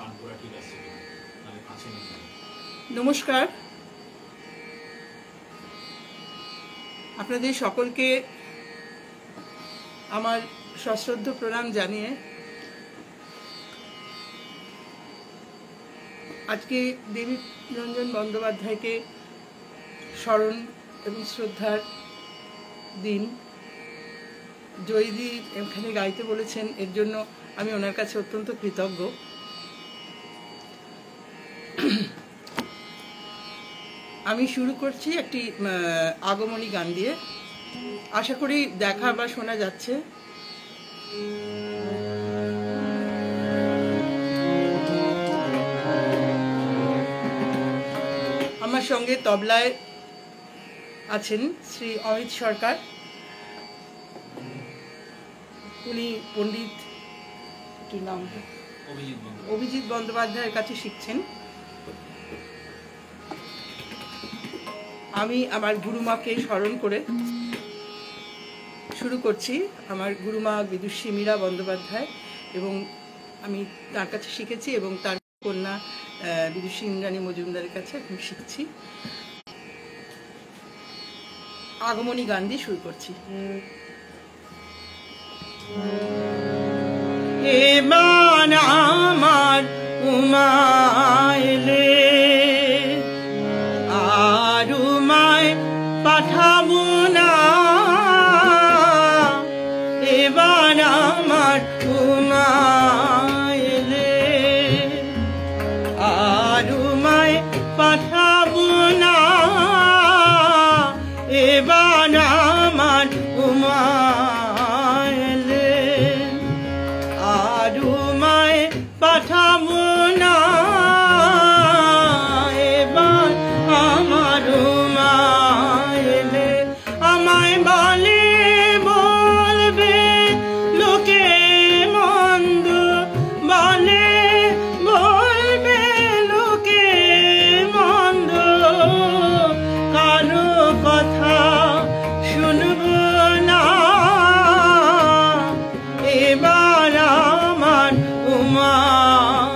গান করা ঠিক আছে মানে কাছে নিয়ে। নমস্কার, আপনাদের সকলকে আমার সশ্রদ্ধ প্রণাম জানিয়ে আজকে দেবীরঞ্জন বন্দ্যোপাধ্যায়কে স্মরণ এবং শ্রদ্ধার দিন। জয়ীদি এখানে গাইতে বলেছেন, এর জন্য আমি ওনার কাছে অত্যন্ত কৃতজ্ঞ। আমি শুরু করছি একটি আগমনী গান দিয়ে। আশা করি দেখা বা শোনা যাচ্ছে। আমার সঙ্গে তবলায় আছেন শ্রী অমিত সরকার। উনি পণ্ডিত নাম অভিজিৎ বন্দ্যোপাধ্যায়ের কাছে শিখছেন। আমি আমার গুরুমাকে স্মরণ করে শুরু করছি। আমার গুরুমা বিদুষী মীরা বন্দ্যোপাধ্যায়, এবং আমি তার কাছে শিখেছি এবং তার কন্যা বিদুষী ইন্দ্রাণী মজুমদারের কাছে এখন শিখছি। আগমনী গান দিয়ে শুরু করছি। এবার আমার উমাইলে আর উমায় পাঠাবো না, এবার আমার উমাইলে আর উমায় পাঠাবো না, এবার আমার উমাইলে আর উমায় পাঠাবো না, এবার আমার উমাইলে আমায় বলে বলবে লোকে মন্দ, বলে বলবে লোকে মন্দ, কারো কথা শুনবো না, এবার আমার উমাইলে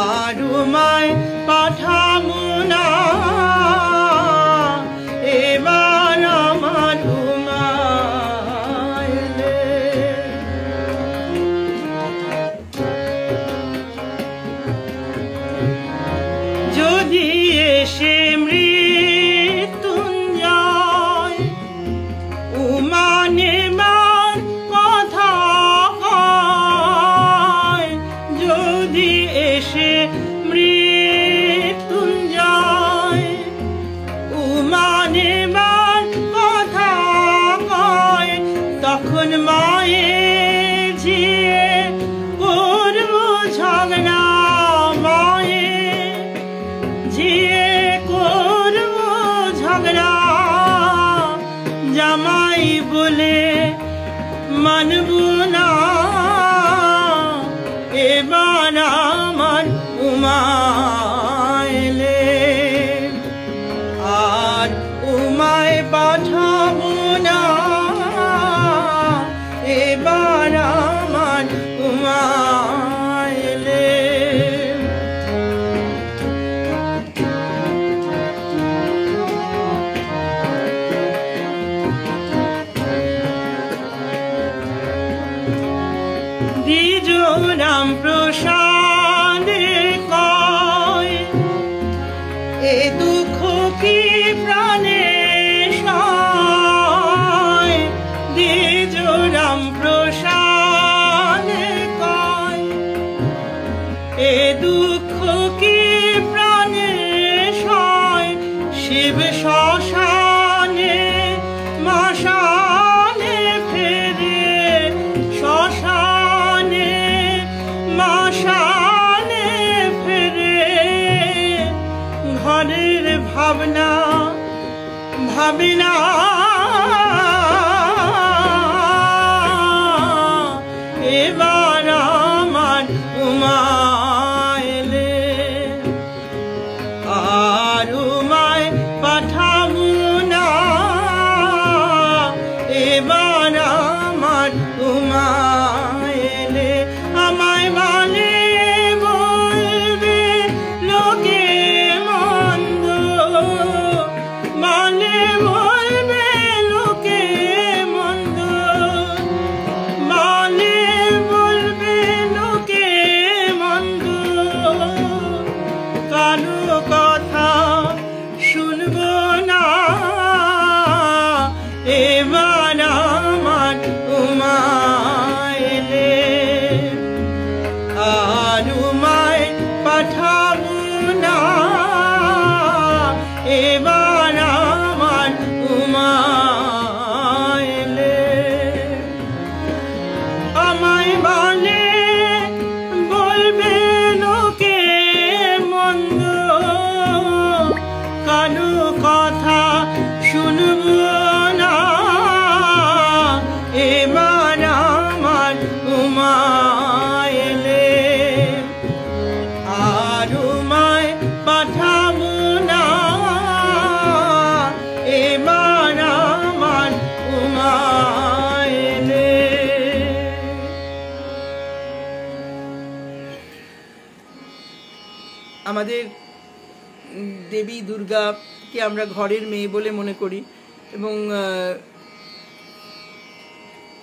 আর উমায় পাঠাবো না, এবার আমার উমাইলে। যদি এসে মৃত্যুঞ্জয় উমা নেবার কথা কয়, যদি এসে মৃত্যুঞ্জয় উমা নেবার কথা কয়, তখন মায়ের ঝিয়ে করবো ঝগড়া, মায়ের ঝিয়ে করবো ঝগড়া, জামাই বলে মানবো না, এবার আমার উমাইলে আর উমায় পাঠাবো না, এবার আমার উমাইলে। দ্বিজ রাম প্রসাদে কয়, এ দুঃখ কি প্রাণে সয়, দ্বিজ রাম প্রসাদে কয়, এ দুঃখ কি প্রাণে সয়, শিব শ্মশানে মশানে ফেরে, শ্মশানে মশানে ফেরে, ঘরের ভাবনা ভাবে না, এবার আমার উমাইলে আর উমায় পাঠাবো না, এবার আমার উমাইলে আমার আমাদের দেবী দুর্গাকে আমরা ঘরের মেয়ে বলে মনে করি এবং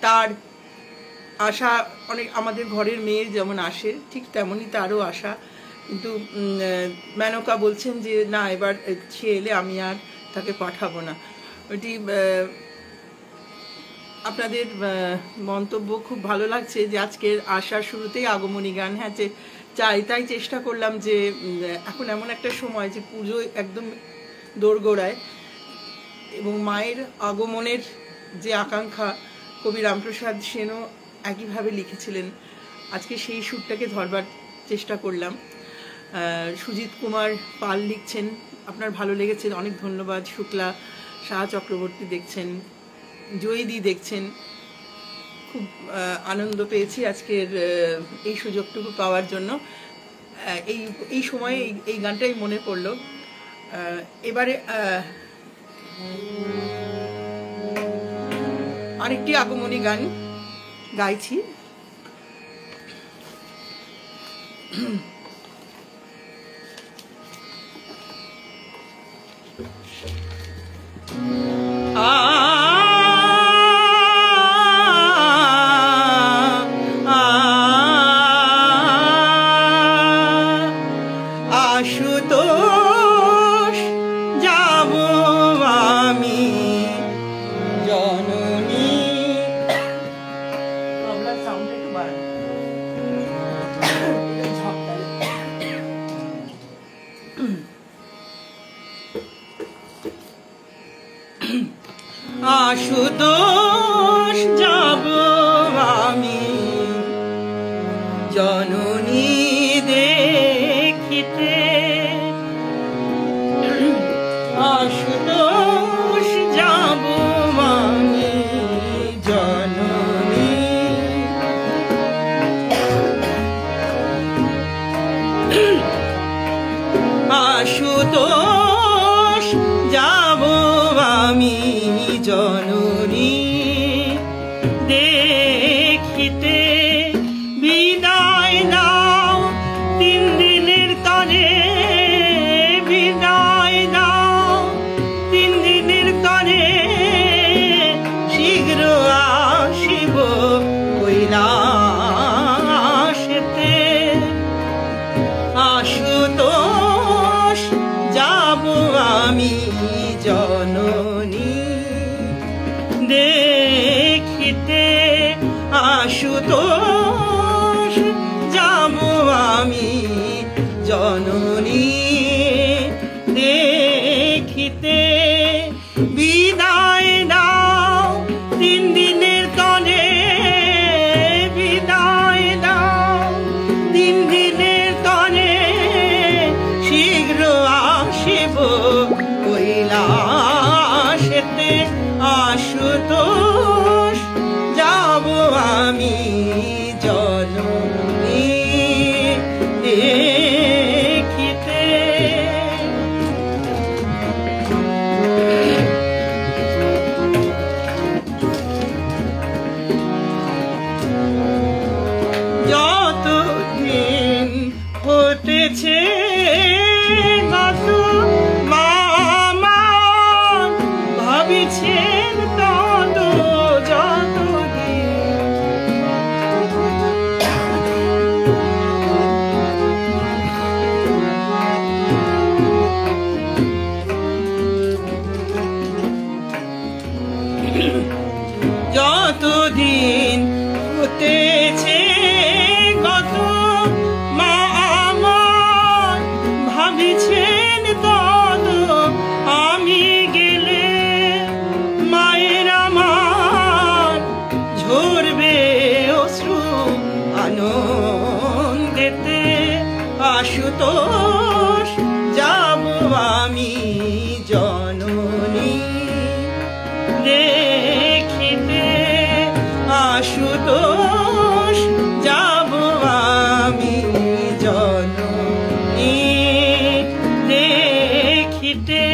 তার আশা অনেক আমাদের ঘরের মেয়ের যেমন আসে ঠিক তেমনই তারও আশা, কিন্তু মেনকা বলছেন যে না, এবার সে এলে আমি আর তাকে পাঠাবো না। ওইটি আপনাদের মন্তব্য খুব ভালো লাগছে যে আজকের আসার শুরুতেই আগমনী গান। হ্যাঁ, তাই চেষ্টা করলাম যে এখন এমন একটা সময় যে পুজো একদম দোরগোড়ায় এবং মায়ের আগমনের যে আকাঙ্ক্ষা কবি রামপ্রসাদ সেনও একইভাবে লিখেছিলেন, আজকে সেই সুরটাকে ধরবার চেষ্টা করলাম। সুজিত কুমার পাল লিখছেন, আপনার ভালো লেগেছে, অনেক ধন্যবাদ। শুক্লা শাহ চক্রবর্তী দেখছেন, জয়দি দেখছেন, খুব আনন্দ পেয়েছি আজকের এই সুযোগটুকু পাওয়ার জন্য। এই সময়ে এই গানটাই মনে পড়লো। এবারে আরেকটি আগমনী গান গাইছি। আশুতোষ যাব আমি জননী। আমরা সাউন্ড একটু বাড়াই। আশুতোষ যাব আমি জননী দেখিতে, আশুতোষ যাব আমি জননী। আশুতোষ যাব আমি জননী দেখিতে, বিদায় দাও 3 দিনের তরে, বিদায় দাও 3 দিনের তরে, শীঘ্র আসিব কৈলাসেতে। আশুতোষ যাব আমি জননী দেখিতে, আশুতোষ যাব আমি জননী দেখিতে, বিদায় দাও 3 দিনের তরে, বিদায় দাও 3 দিনের তরে, শীঘ্র আসিব কৈলাসেতে। আশুতোষ যাব আমি জননী দেখিতে। যতদিন হতেছে গত, মা আমার ভাবিছেন তত, যতদিন যতদিন হতেছে গত, মা আমার ভাবিছেন তত, আমি গেলে মায়ের আমার ঝরবে অশ্রু আনন্দেতে। আশুতোষ যাব আমি জননী দেখিতে, আশুতোষ যাব আমি জননী দেখিতে,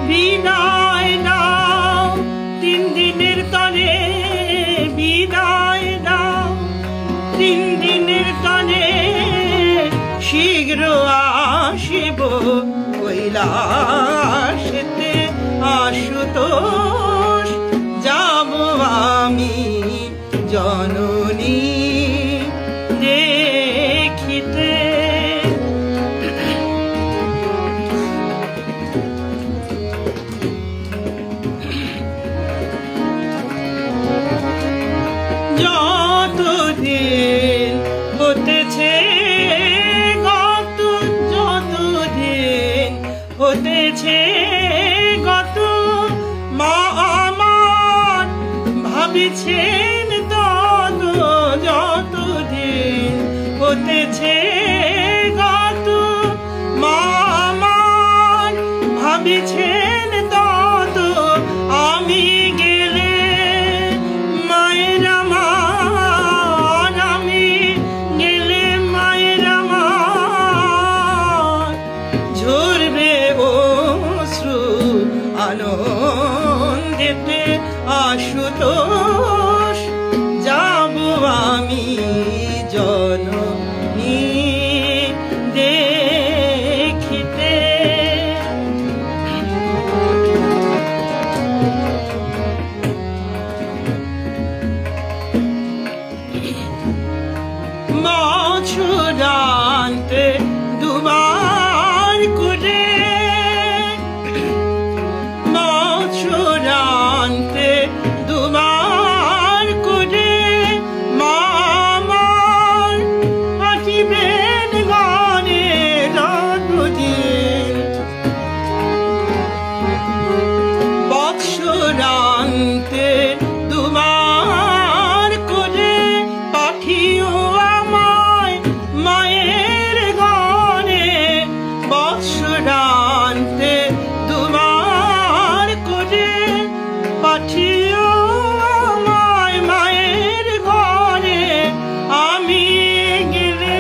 বিদায় দাও 3 দিনের তরে, বিদায় দাও 3 দিনের তরে, শীঘ্র আসিব কৈলাসেতে আশুতোষ যাব আমি জননী দেখিতে। যতদিন হতেছে গত, যতদিন হতেছে গত, মা আমার ভাবিছেন তত, যতদিন হতেছে গত, মা আমার ভাবিছেন তত, আমি গেলে মায়ের আমার, আমি গেলে মায়ের আমার ঝরবে অশ্রু আনন্দেতে আশুতোষ যাব আমি জননী দেখিতে। বছরান্তে দুবার করে, বছরান্তে দুবার করে মা আমার হাঁটিবেন গানে যতদিন। বৎসরান্তে দুবার করে পাঠিও আমায় মায়ের গানে, বৎসরান্তে দুবার করে পাঠিও আমায় মায়ের ঘরে, আমি গেলে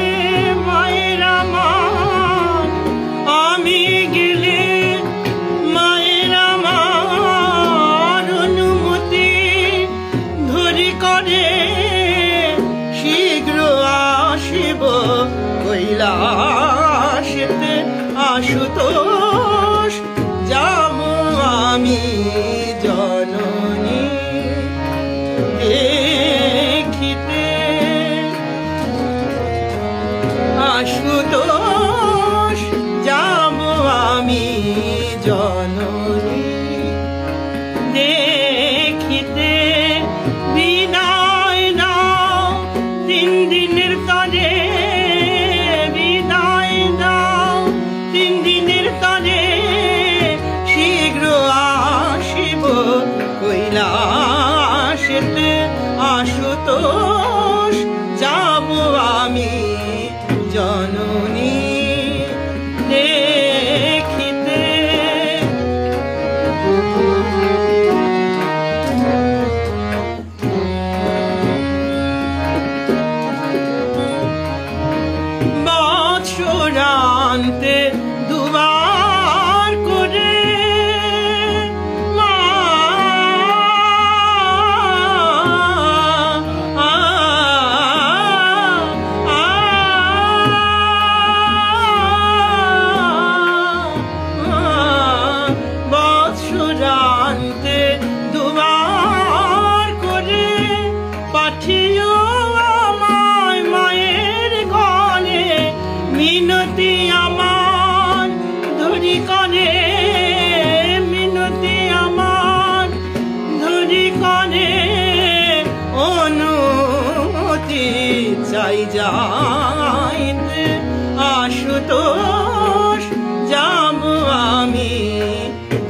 মায়ের আমার, আমি গেলে মায়ের আমার অনুমতি ধরি করে শীঘ্র আসিব কৈলাসেতে আশুতোষ যাব আমি জননী দেখিতে। আশুতোষ যাব আমি জননী দেখিতে। বিদায় নাও 3 দিনের তরে, বিদায় নাও 3 দিনের তরে, শীঘ্র আসিব কৈলাসেতে আশুতোষ যাব আমি জননী দেখিতে। বৎসরান্তে দুবার করে মা বৎসরান্তে দুবার করে পাঠিও আমায় মায়ের গলে, মিনতি আমার ধরি করে, মিনতি আমার ধরি করে, অনুমতি চাই যাইতে আশুতোষ যাব আমি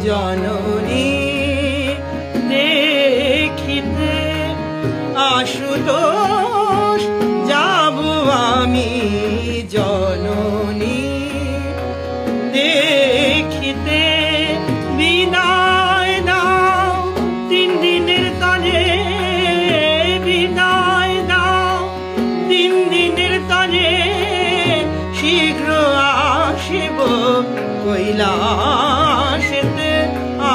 জননী দেখিতে। আশুতোষ যাব আমি জননী দেখিতে। বিদায় দাও 3 দিনের তরে, বিদায় দাও 3 দিনের তরে, শীঘ্র আসিব কৈলাসেতে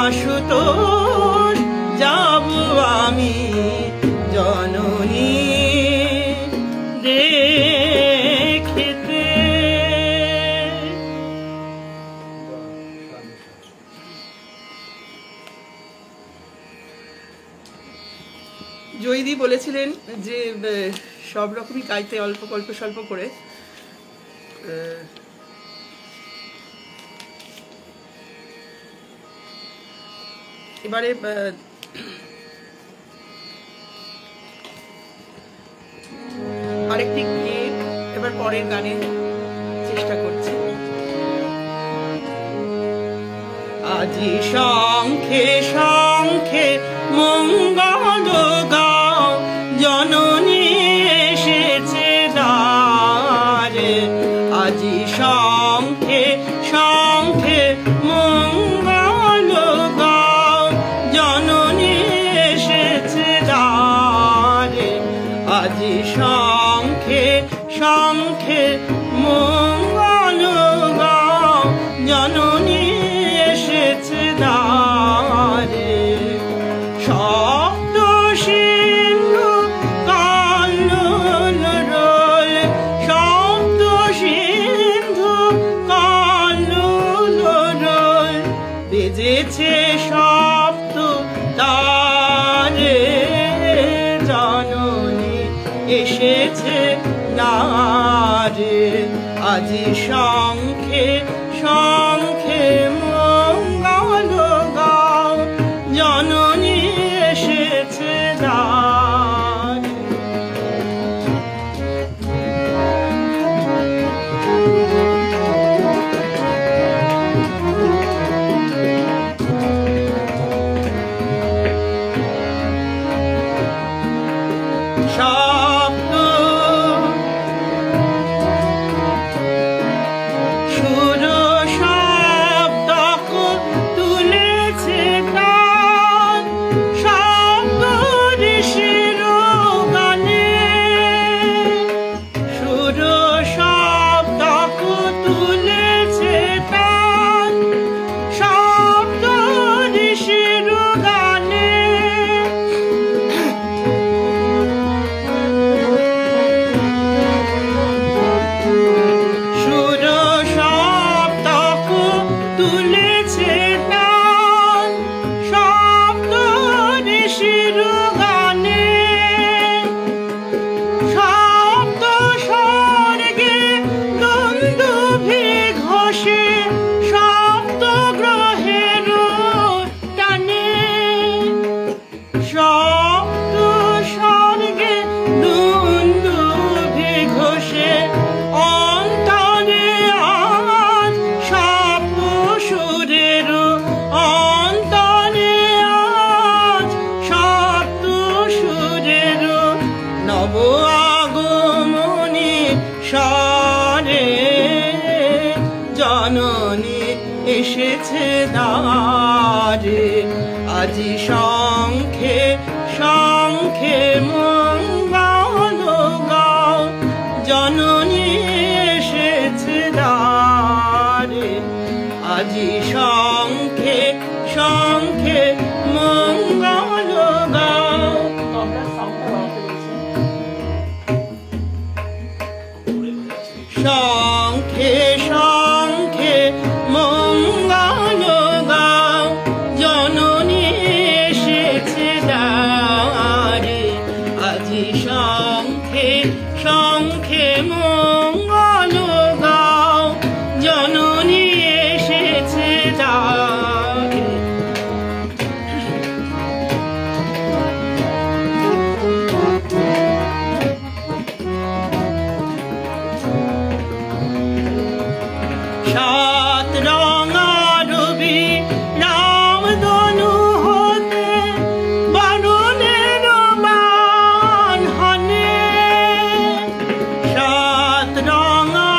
আশুতোষ যাব আমি জননী দেখিতে। বলেছিলেন যে সব রকমই গাইতে, অল্প অল্প স্বল্প করে। এবারে আরেকটি গীত এবার পরের গানে চেষ্টা করছি। আজি শঙ্খে শঙ্খে মঙ্গল গাও, জননী এসেছে দ্বারে। আজি শঙ্খে শঙ্খে মঙ্গল গাও, জননী এসেছে দ্বারে। আজি শঙ্খে শঙ্খে মঙ্গল গাও, জননী এসেছে দ্বারে। শব্দ সিন্ধু কাল্লোল রোল, শব্দ সিন্ধু কাল্লোল রোল, বেজেছে শব্দ তারে। জননী এসেছে দ্বারে। আজি শঙ্খে শঙ্খে মঙ্গল গাও, জননী এসেছে দ্বারে। শব্দ সুর শব্দক তুলেছে তান, শব্দ ঋষির গানে। সুর শব্দক তুলেছে তান, শব্দ ঋষির গানে। সুর শব্দক তুলেছে তান, শব্দ ঋষির গানে। শব্দ স্বর্গে দুন্দুভি ঘোষে, শব্দ গ্রহের টানে। শব্দ স্বর্গে দুন্দুভি ঘোষে, অন্তরে আজ শব্দ সুরের, অন্তরে আজ শব্দ সুরের। নব আগমনী স্বরে, জননী এসেছে দ্বারে। আজি শঙ্খে শঙ্খে মঙ্গল গাও, জননী এসেছে দ্বারে। আজি শঙ্খে শঙ্খে মঙ্গল গাও। শঙ্খে শঙ্খে মঙ্গল গাও, জননী এসেছে দ্বারে। আজি শঙ্খে শঙ্খে মঙ্গল গাও, জননী এসেছে দ্বারে। সাত রঙা রবি রামধনু হতে, বানরের বাহনে। সাত রঙা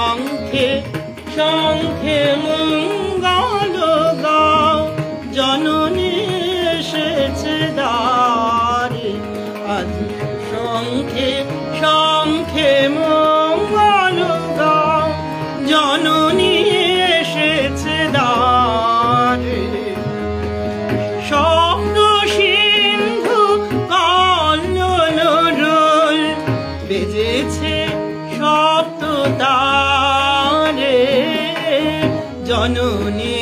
শঙ্খে শঙ্খে মঙ্গল গাও, জননী এসেছে দ্বারে। আজ শঙ্খে শঙ্খে মঙ্গল গাও, জননী এসেছে দ্বারে। শব্দ সিন্ধু কল্লোল রোল, বেজেছে শব্দ তারে। জননী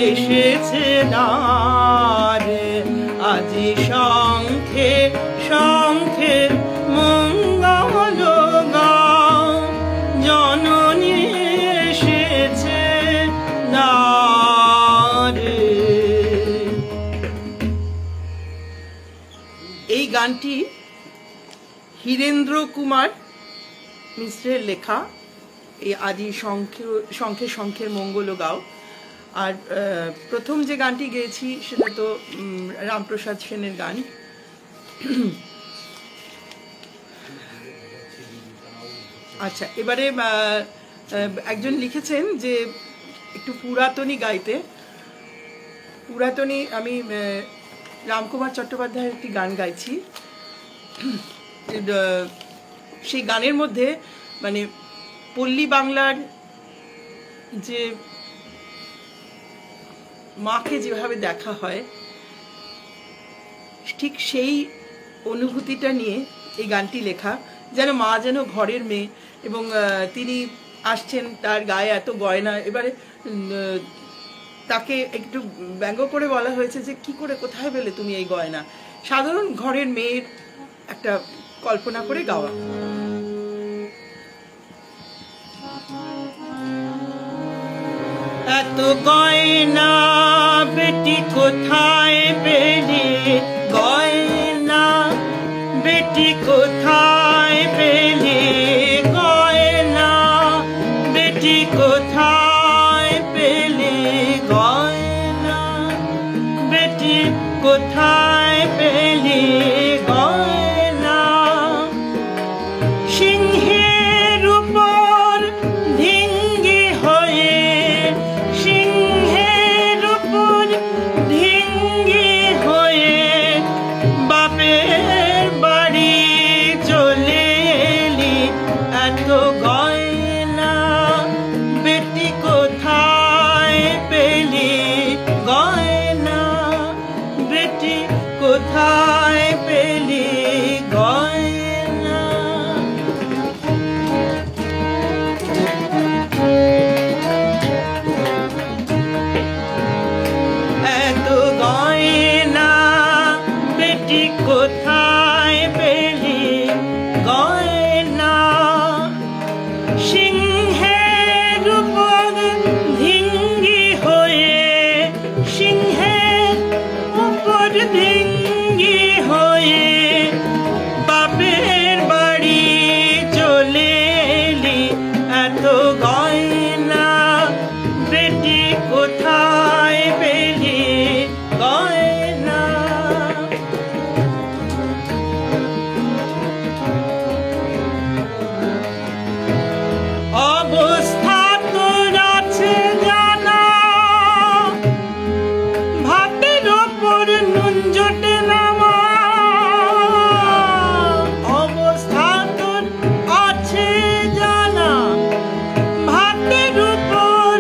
এসেছে দ্বারে। আজি শঙ্খে শঙ্খে মঙ্গল গাও, জননী এসেছে দ্বারে। এই গানটি হীরেন্দ্র কুমার মিশ্রের লেখা। এই আজি শঙ্খে শঙ্খে শঙ্খের মঙ্গল গাও। আর প্রথম যে গানটি গেয়েছি সেটা তো রামপ্রসাদ সেনের গান। আচ্ছা, এবারে একজন লিখেছেন যে একটু পুরাতনী গাইতে। পুরাতনী আমি রামকুমার চট্টোপাধ্যায়ের একটি গান গাইছি। সেই গানের মধ্যে মানে পল্লী বাংলার যে মাকে যেভাবে দেখা হয়, ঠিক সেই অনুভূতিটা নিয়ে এই গানটি লেখা। যেন মা যেন ঘরের মেয়ে, এবং তিনি আসছেন, তার গায়ে এত গয়না। এবারে তাকে একটু ব্যঙ্গ করে বলা হয়েছে যে কি করে, কোথায় পেলে তুমি এই গয়না। সাধারণ ঘরের মেয়ের একটা কল্পনা করে গাওয়া। এত গয়না বেটি কোথায় পেলে, গয়না বেটি কোথায় পেলে, গয়না বেটি কোথায় পেলে, গয়না বেটি কোথায় পেলে, গয়না। সিংহের উপর ধিঙ্গি হয়ে, সিংহের উপর ধিঙ্গি হয়ে, বাপের বাড়ি চলে এলি। এত গয়না বেটি কোথায় পেলি, গয়না বেটি কোথায় পেলি, গয়না। এত গয়না বেটি কোথায় পেলি, গয়না। সিংহের উপর ধিঙ্গি হয়ে, সিংহের উপর ধিঙ্গি হয়ে, বাপের বাড়ি চলে এলি। এত গয়না বেটি কোথায় পেলি, গয়না। অবস্থা তোর আছে জানা, ভাতের ওপর নুন জোটে নামা। অবস্থা তোর আছে জানা, ভাতের উপর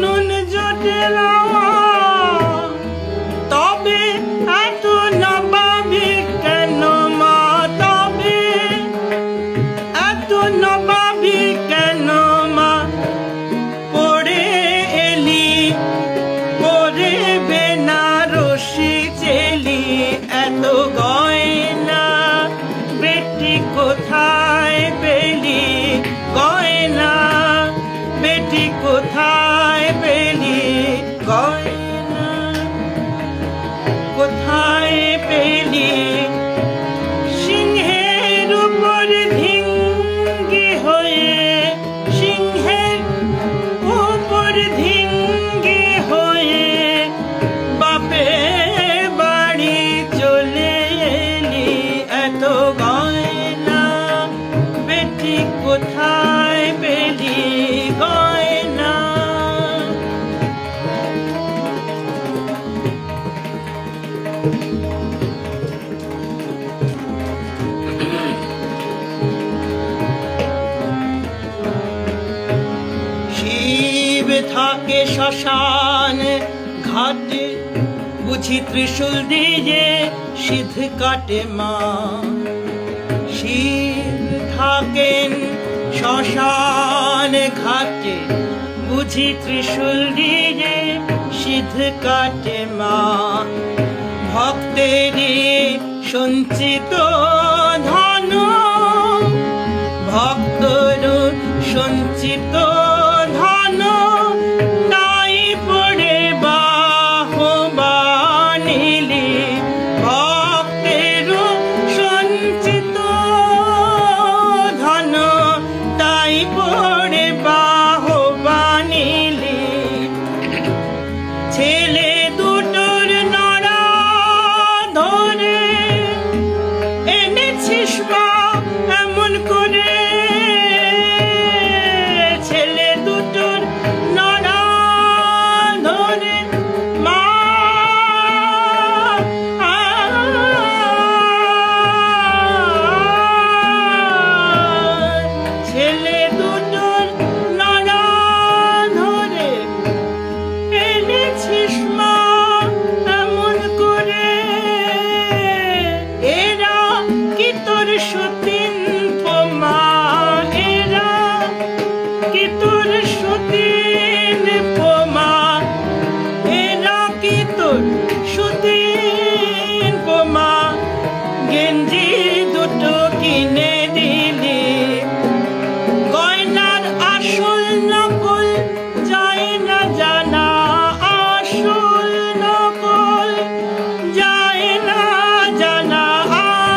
নুন জোটে নামা। তবে এত নবাবি কেন মা, তবে এত নবাবি কেন মা। পড়ে এলি, পড়ে বেনারসি চেলি। এত গয়না বেটি কোথায় পেলি, গয়না বেটি কোথায় পেলি, গয়না কোথায় পেলি। সিংহের উপর ধিঙ্গি হয়ে, সিংহের উপর ধিঙ্গি হয়ে, বাপের বাড়ি চলে এলি। এত গয়না বেটি কোথায় পেলি, থাকে শ্মশান ঘাটে, বুঝি ত্রিশূল দিয়ে সিধ কাটে মা। শিব থাকেন শ্মশান ঘাটে, বুঝি ত্রিশূল দিয়ে সিধ কাটে মা। ভক্তেরই সঞ্চিত ধন, ভক্তর সঞ্চিত ধন, তাই পড়ে বাহবানিলি। ভক্তের সঞ্চিত ধন, তাই পড়ে বাহবানিলি। ছেলে দুটোর নড়া ধরে এনেছিস মা এমন করে। ছেলে দুটোর নড়া ধরে মা, ছেলে দুটোর নড়া ধরে এনেছিস মা এমন করে। এরা কি তোর সতীন মা, এরা কি তোর সতীন মা, এরা কি তোর সতীন মা। গেঞ্জি দুটো কিনে দিলি, গয়নার আসল নকল যায় না জানা। আসল নকল যায় না জানা,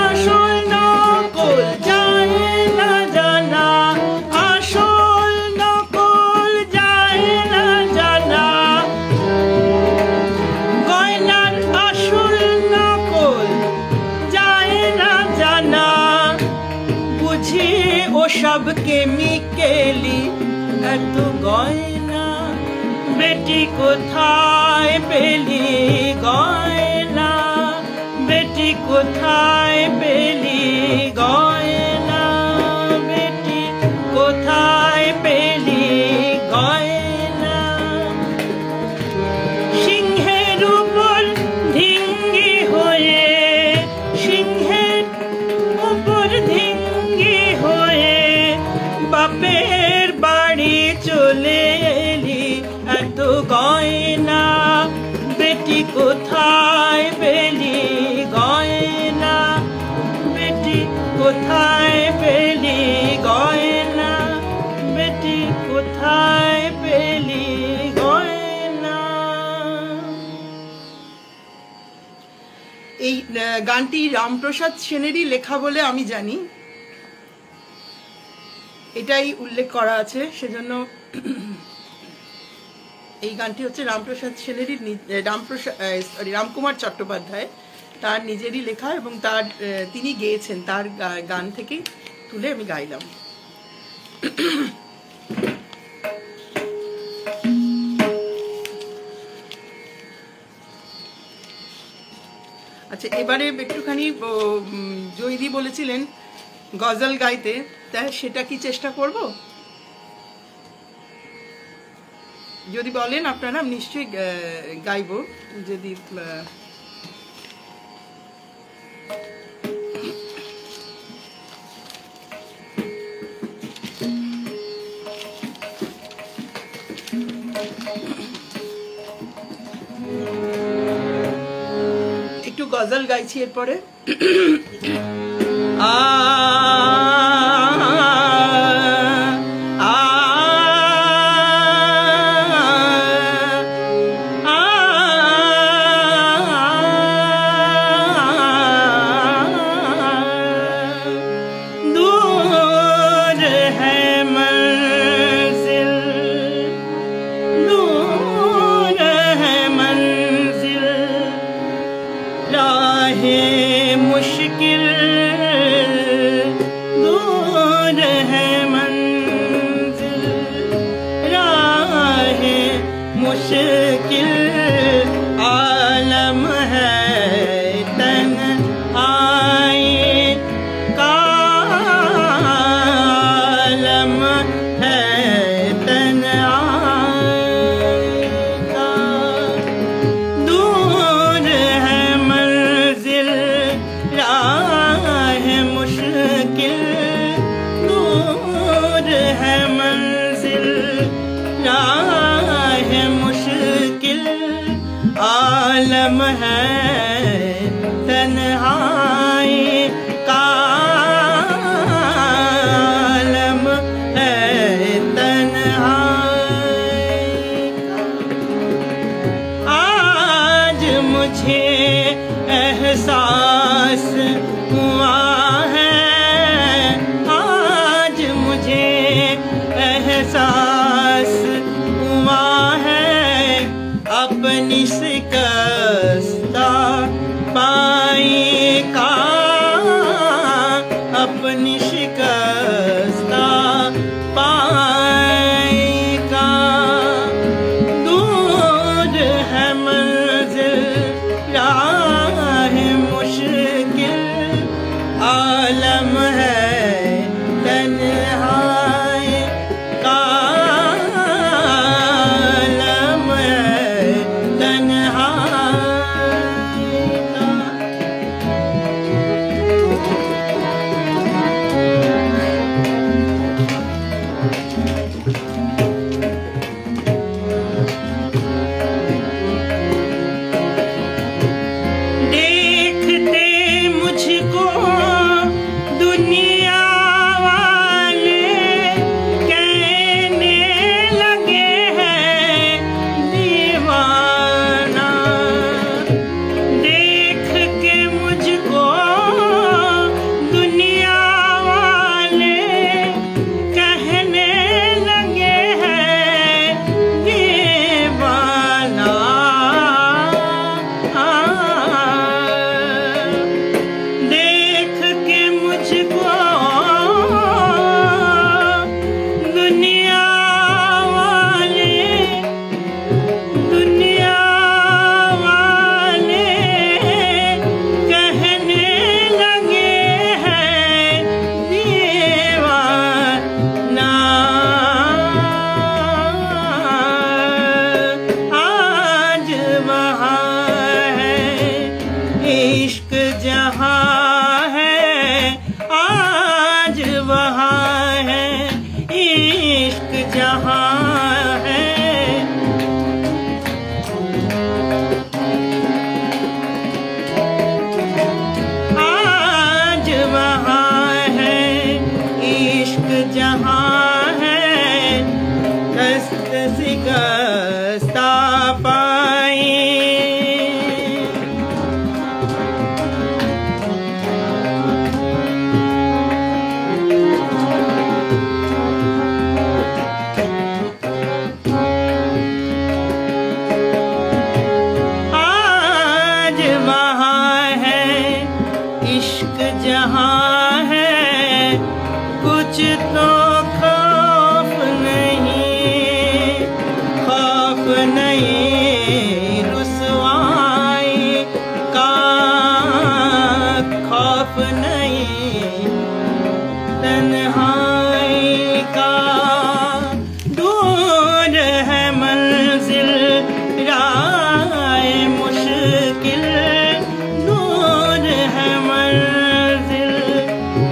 আসল নকল যায় না জানা, আসল নকল যায় না জানা। গয়নার আসল নকল যায় না জানা। বুঝি ওসব কেমিক্যালি এত গয়না, বেটি কোথায় পেলি গয়না, বেটি কোথায় পেলি গয়না, বেটি কোথায় পেলি গয়না। সিংহের উপর ধিঙ্গি হয়ে, সিংহের উপর ধিঙ্গি হয়ে বাপের বাড়ি চলে এলি। এত গয়না বেটি কোথায় পেলি গয়না, বেটি কোথায় পেলি গয়না, বেটি কোথায় পেলি গয়না। এই গানটি রামপ্রসাদ সেনেরই লেখা বলে আমি জানি, এটাই উল্লেখ করা আছে, সেজন্য এই গানটি হচ্ছে রামপ্রসাদ সেনেরই, রামকুমার চট্টোপাধ্যায় তার নিজেরই লেখা এবং তার তিনি গেয়েছেন, তার গান থেকেই তুলে আমি গাইলাম। আচ্ছা, এবারে একটুখানি জয়দি বলেছিলেন গজল গাইতে, তাই সেটা কি চেষ্টা করব? যদি বলেন আপনারা নিশ্চয়ই গাইব। যদি একটু গজল গাইছি এরপরে। मुश्किल दूर है मंजिल, राह मुश्किल आलम है तन्हाई का, आलम है तन्हाई राह मुश्किल आलम है तन्हाई का आलम है तन्हाई का। आज मुझे एहसास हुआ है, आज मुझे एहसास हुआ है अपनी शिकस्ता पाई का, अपनी शिकस्ता पाई का। दूर है मंजिल राह मुश्किल आलम है तन्हाई का, आलम है तन्हाई का। देखते मुझको दुनिया वाले कहने लगे हैं दीवाना। देख के मुझको दुनिया वाले कहने लगे हैं दीवाना। देख के मुझको दुनिया वाले कहने लगे हैं दीवाना। आज वहाँ है इश्क जहाँ है, आज वहाँ है इश्क जहाँ है। आज वहाँ है इश्क जहाँ है दस्त शिकस्ता पाई। आज वहाँ है इश्क जहाँ है कुछ तो खौफ नहीं, खौफ नहीं रुसवाई का, खौफ नहीं तन्हाई का। दूर है मंजिल राह मुश्किल, दूर है मंजिल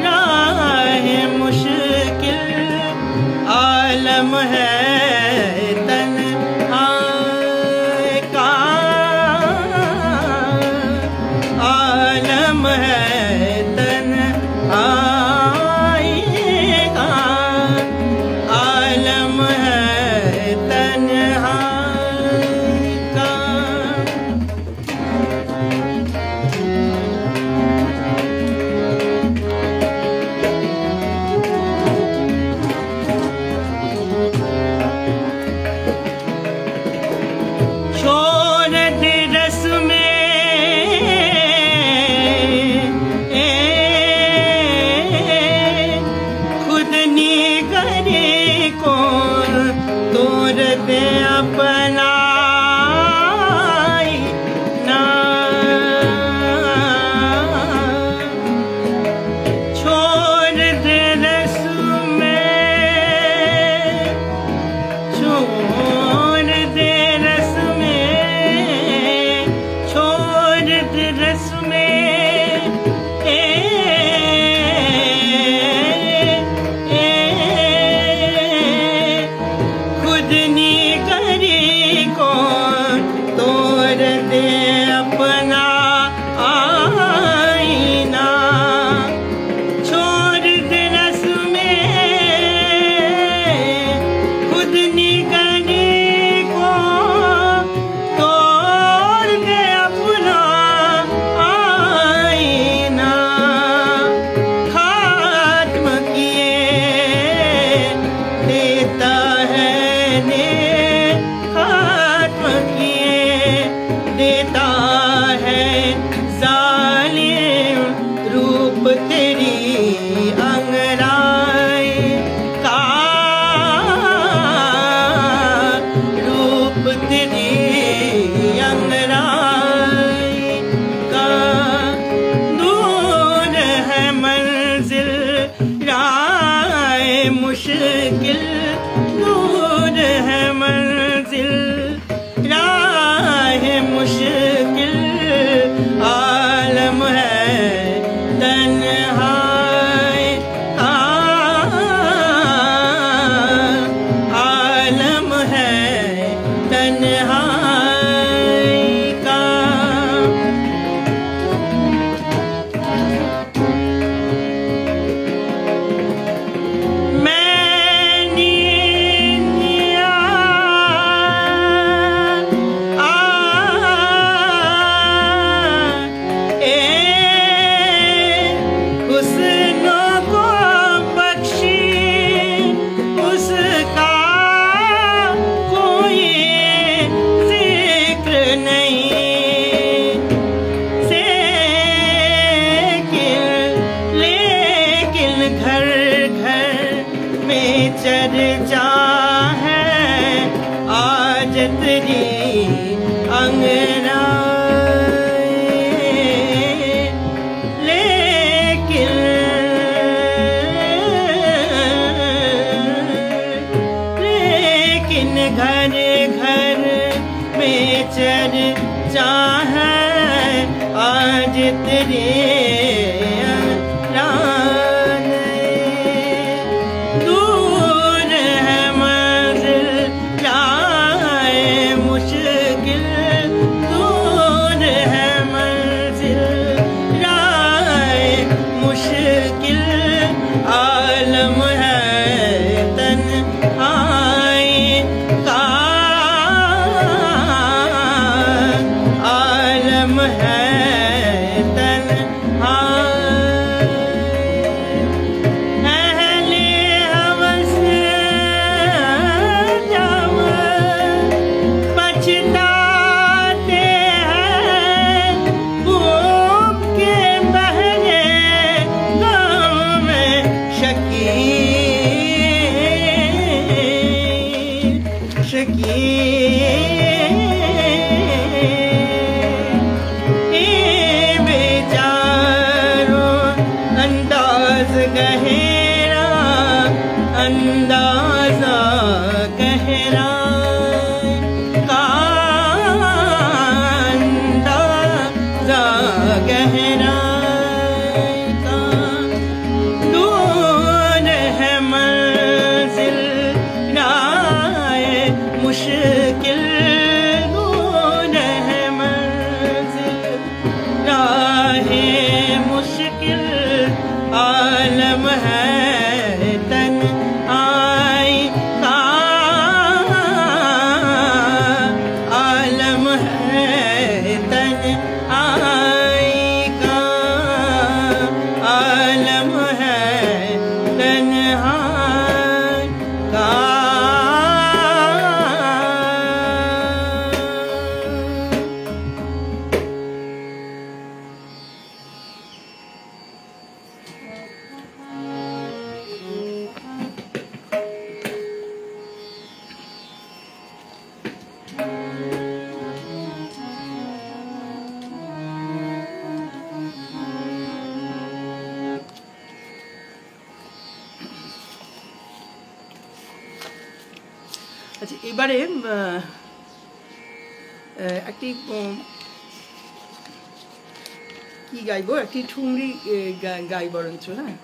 राह मुश्किल आलम है तन्हाई का, आलम है तन्हाई का, आलम है तन्हाई का। किन घर घर में चर्चा है आज तेरे दूर है मंजिल जाए मुश्किल, दूर है मंजिल जाए मुश्किल, आलम है तन्हाई का, आलम है गहरा अंदाज़ा गहरा का, अंदाज़ा गहरा का, दूर है मंजिल राहे मुश्किल, दूर है मंजिल राहे मुश्किल, आलम है तन्हाई का, आलम है तन्हाई का, आलम है तन्हाई का। আচ্ছা, এবারে একটি কি গাইবো, একটি ঠুমরি গাই বরঞ্চ। হ্যাঁ,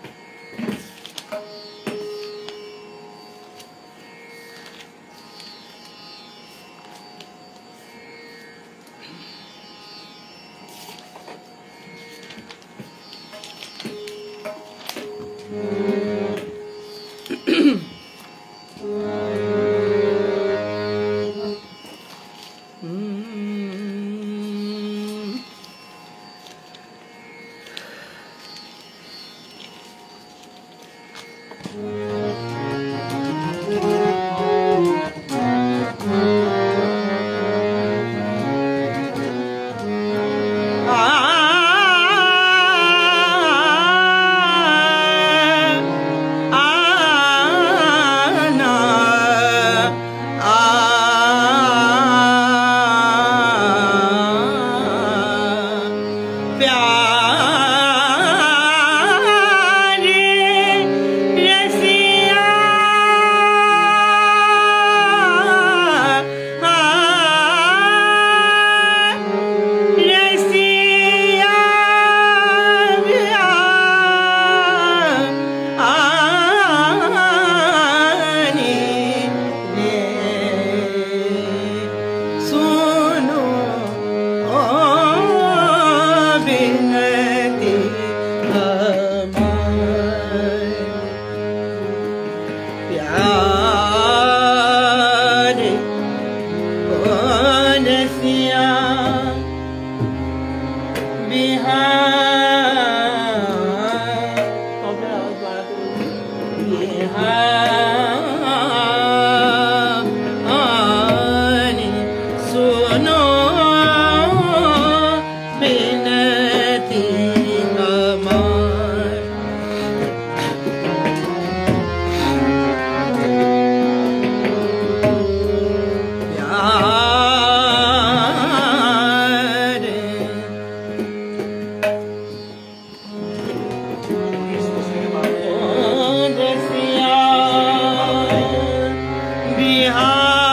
बिहार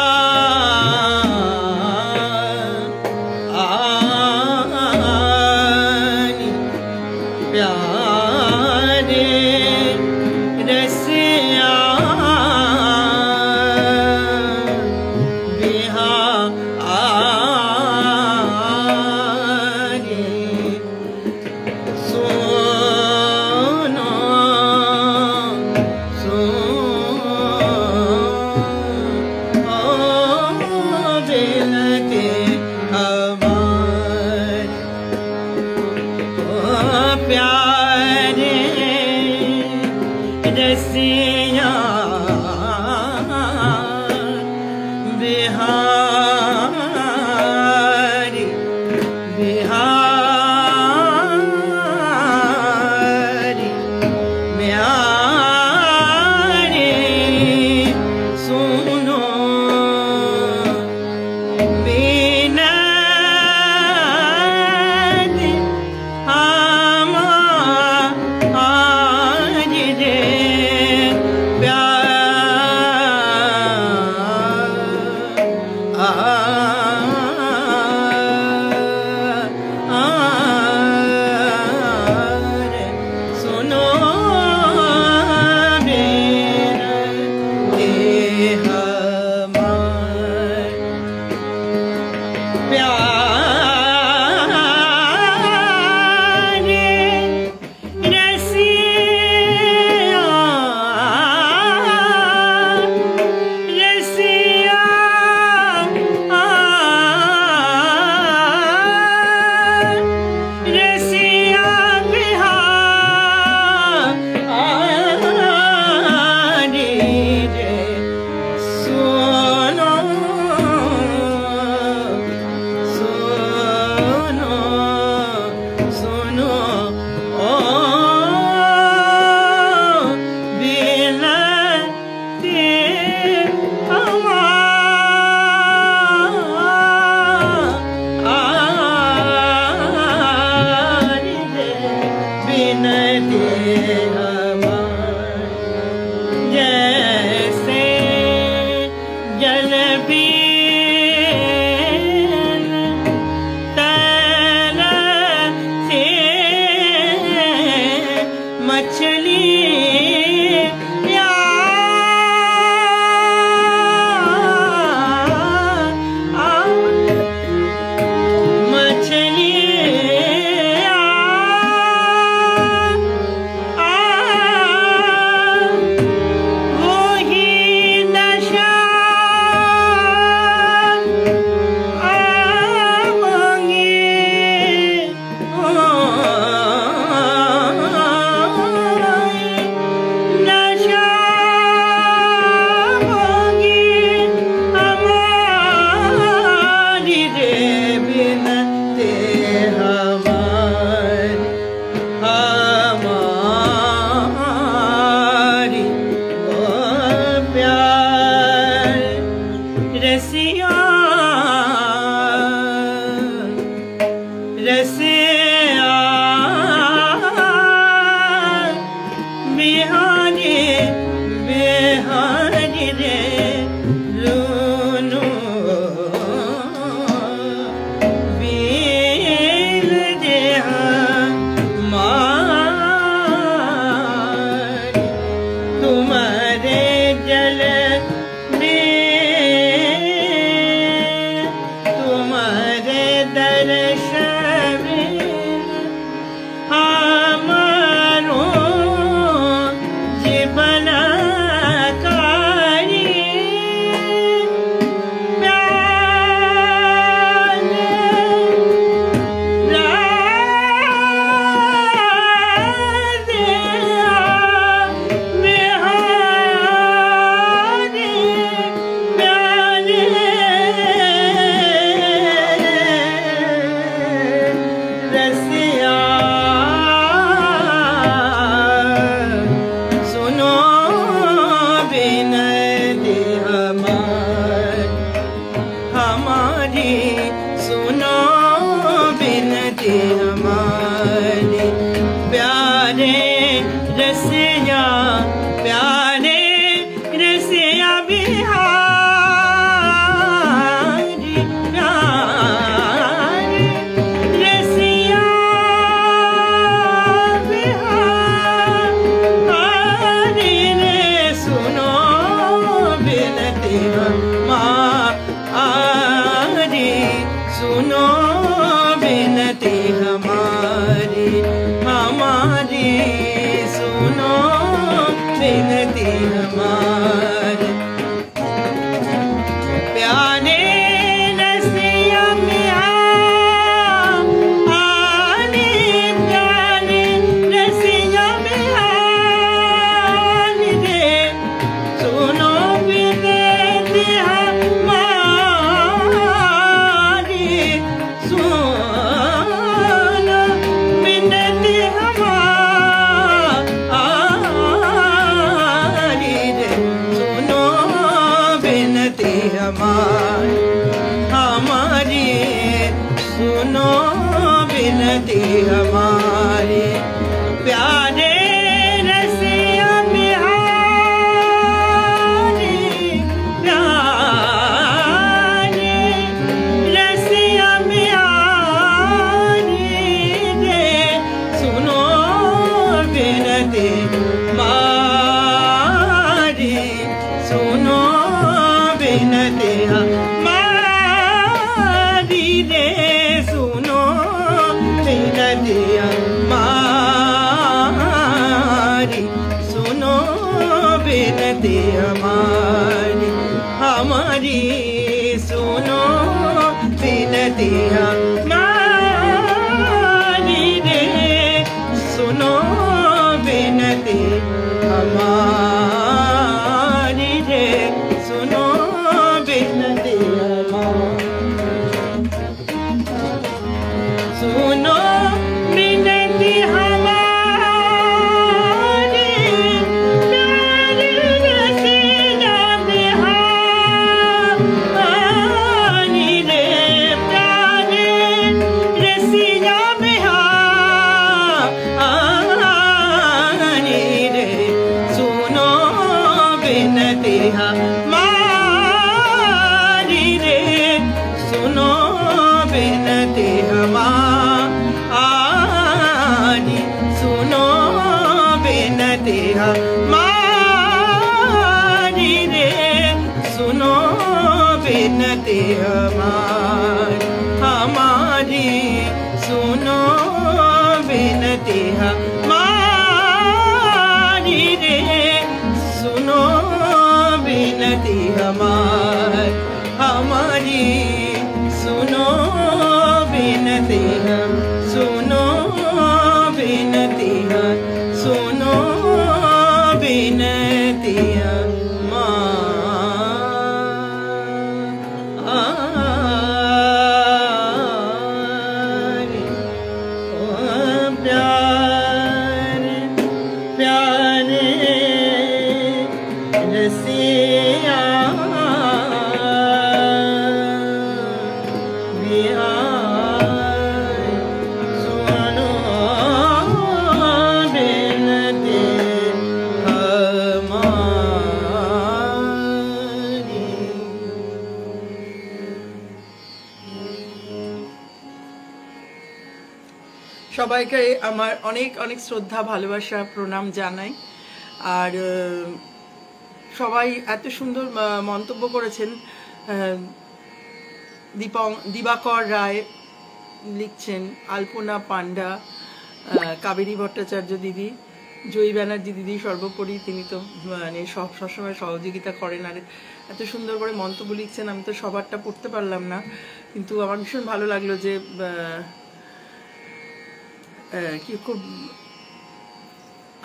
बिहारी बिहारी बिहारी सुनो बिनती हमारी रे सुनो बिनती हमारी प्यारे रसिया रसिया रसिया बिहारी रे सुनो सुनो सुनो ओ बिनती हमारी रे बिनती हमारी जैसे जल बीन तल से मछली मछली वो ही नशा मांगे नशा मांगे हमारी रे बिनती हमारी हमारी ओ प्यार रसिया रसिया बिहारी बिहारी रे लूनू बील दे हमारी तुम्हारे जल में तुम्हारे दर्शन में हमारो जीवन कारी प्यार रसिया सुनो बिनती हमारी सुनो बिनती हमारी प्यारे रसिया प्यारे रसिया बिहारी प्यारे रसिया बिहारी रे सुनो बिनती हमारी सुनो बिनती हमारी हमारी सुनो बिनती हमारी प्यारे रसिया बिहारी प्यारे रसिया बिहारी रे सुनो बिनती हमारी बिनती हमारी सुनो बिनती हमारी प्यारे रसिया बिहारी प्यारे रसिया बिहारी रे सुनो बिनती हमारी सुनो बिनती हमारी रे सुनो बिनती हमारी सुनो बिनती हमारी सुनो बिनती हमारी रे सुनो बिनती हमारी रे सुनो बिनती सुनो बिनती हमारी प्यारे रसिया बिहारी रे प्यारे रसिया बिहारी रे सुनो बिनती हमारी रे सुनो बिनती हमारी सुनो बिनती हमारी रे सुनो बिनती हमारी सुनो बिनती हमारी रे सुनो बिनती हमारी सुनो बिनती सुनो बिनती सुनो बिनती प्यारे प्यारे रसिया সবাইকে আমার অনেক অনেক শ্রদ্ধা ভালোবাসা প্রণাম জানাই। আর সবাই এত সুন্দর মন্তব্য করেছেন। দিবাকর রায় লিখছেন, আলপনা পান্ডা, কাবেরী ভট্টাচার্য দিদি, জয়ী ব্যানার্জি দিদি, সর্বোপরি তিনি তো মানে সবসময় সহযোগিতা করেন। আর এত সুন্দর করে মন্তব্য লিখছেন, আমি তো সবারটা পড়তে পারলাম না, কিন্তু আমার ভীষণ ভালো লাগলো যে কি খুব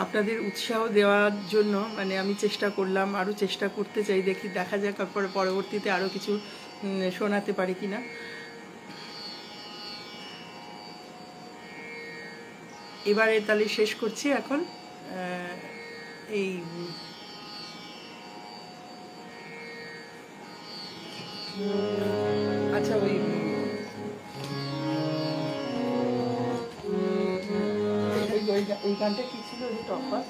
আপনাদের উৎসাহ দেওয়ার জন্য মানে আমি চেষ্টা করলাম, আরও চেষ্টা করতে চাই, দেখা যাক তারপরে পরবর্তীতে আরও কিছু শোনাতে পারি কিনা। এবারে তাহলে শেষ করছি এখন। এই আচ্ছা ওই এই গানটা কি ছিল টপার?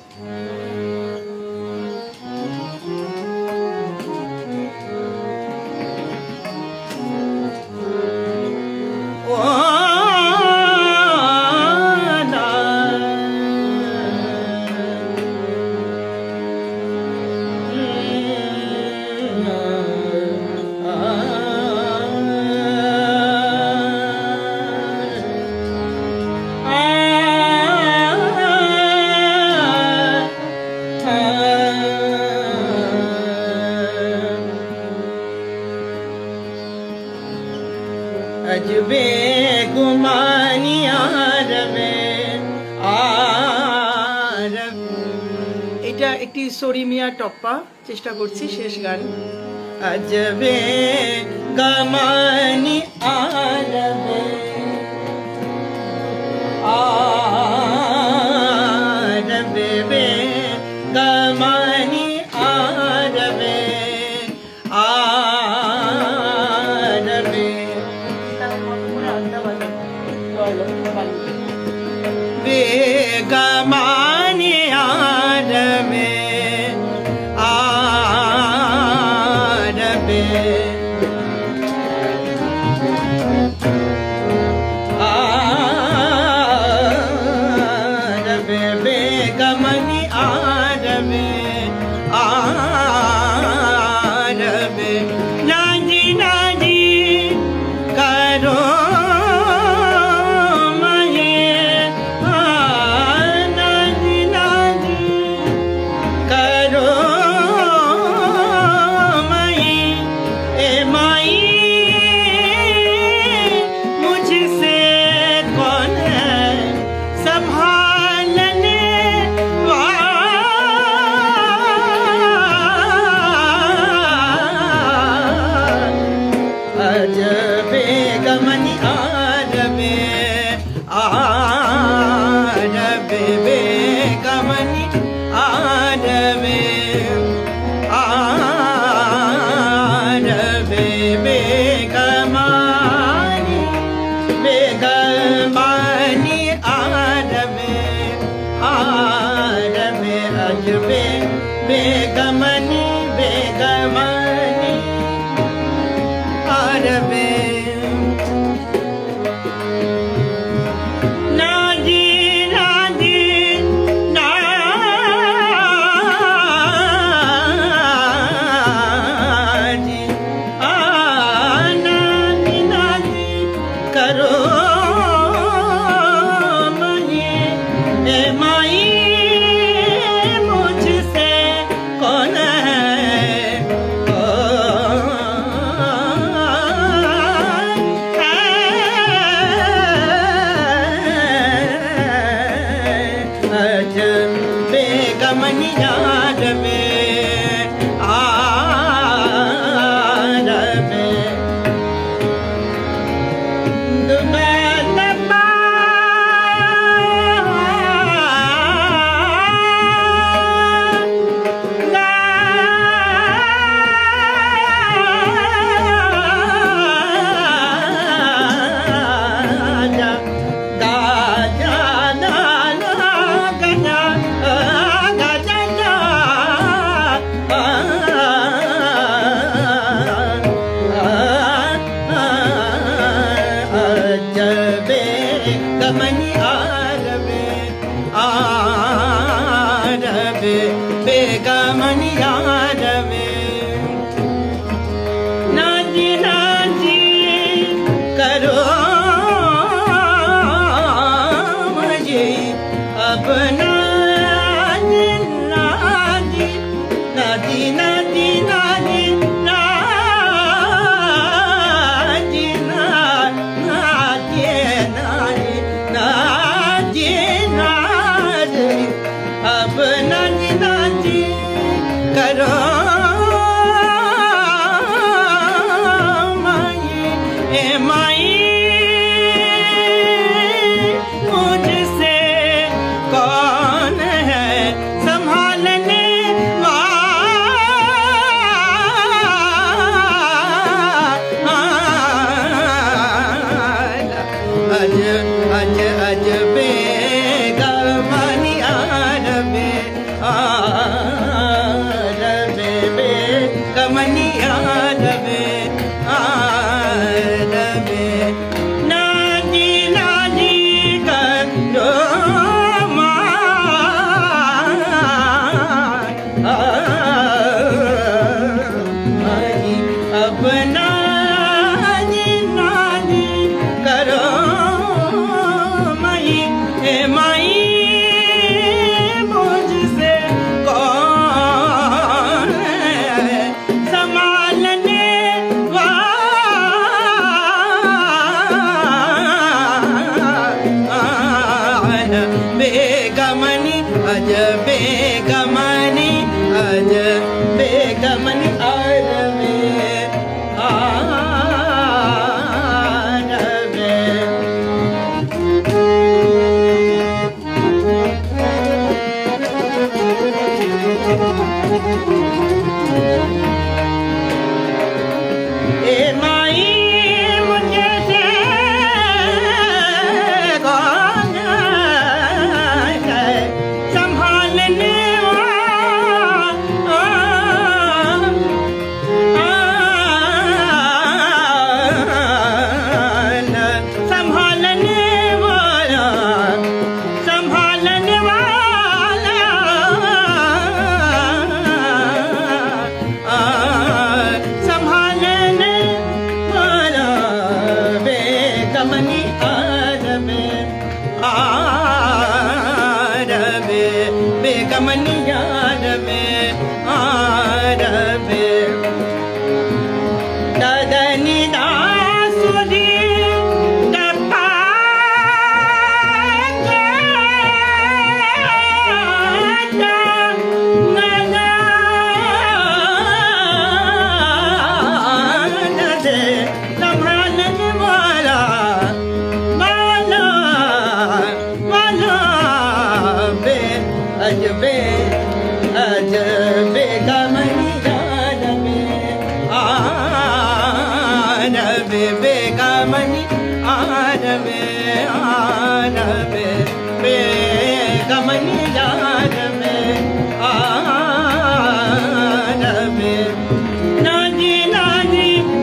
अजबे गुमानिया रवे এটা একটি সরিমিয়া টপ্পা, চেষ্টা করছি শেষ গান। अजबे गमानी आरवे आरवे गमानी आरवे आ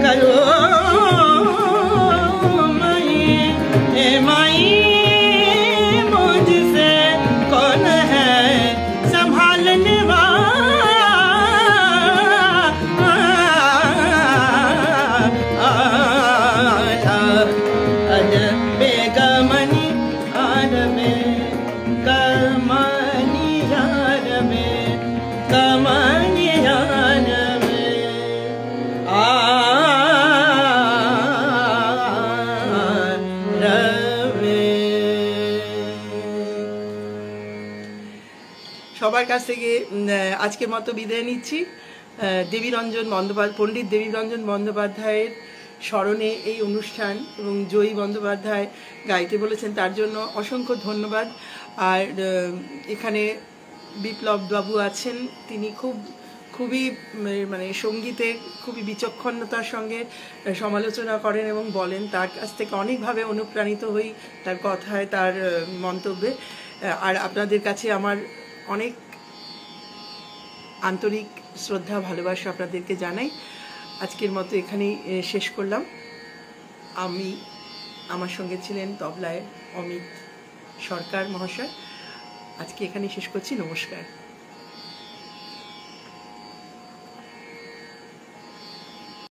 करो अजबे कमनी हार में कमनी यार में कमनी यार में সবার কাছ থেকে আজকের মতো বিদায় নিচ্ছি। দেবীরঞ্জন বন্দ্যোপাধ্যায়, পণ্ডিত দেবীরঞ্জন বন্দ্যোপাধ্যায়ের স্মরণে এই অনুষ্ঠান এবং জয়ী বন্দ্যোপাধ্যায় গাইতে বলেছেন তার জন্য অসংখ্য ধন্যবাদ। আর এখানে বিপ্লব বাবু আছেন, তিনি খুবই মানে সঙ্গীতে খুবই বিচক্ষণতার সঙ্গে সমালোচনা করেন এবং বলেন। তার কাছ থেকে অনেকভাবে অনুপ্রাণিত হই তার কথায়, তার মন্তব্যে। আর আপনাদের কাছে আমার অনেক আন্তরিক শ্রদ্ধা ভালোবাসা আপনাদেরকে জানাই। আজকের মতো এখানেই শেষ করলাম। আমার সঙ্গে ছিলেন তবলায় অমিত সরকার মহাশয়। আজকে এখানেই শেষ করছি। নমস্কার।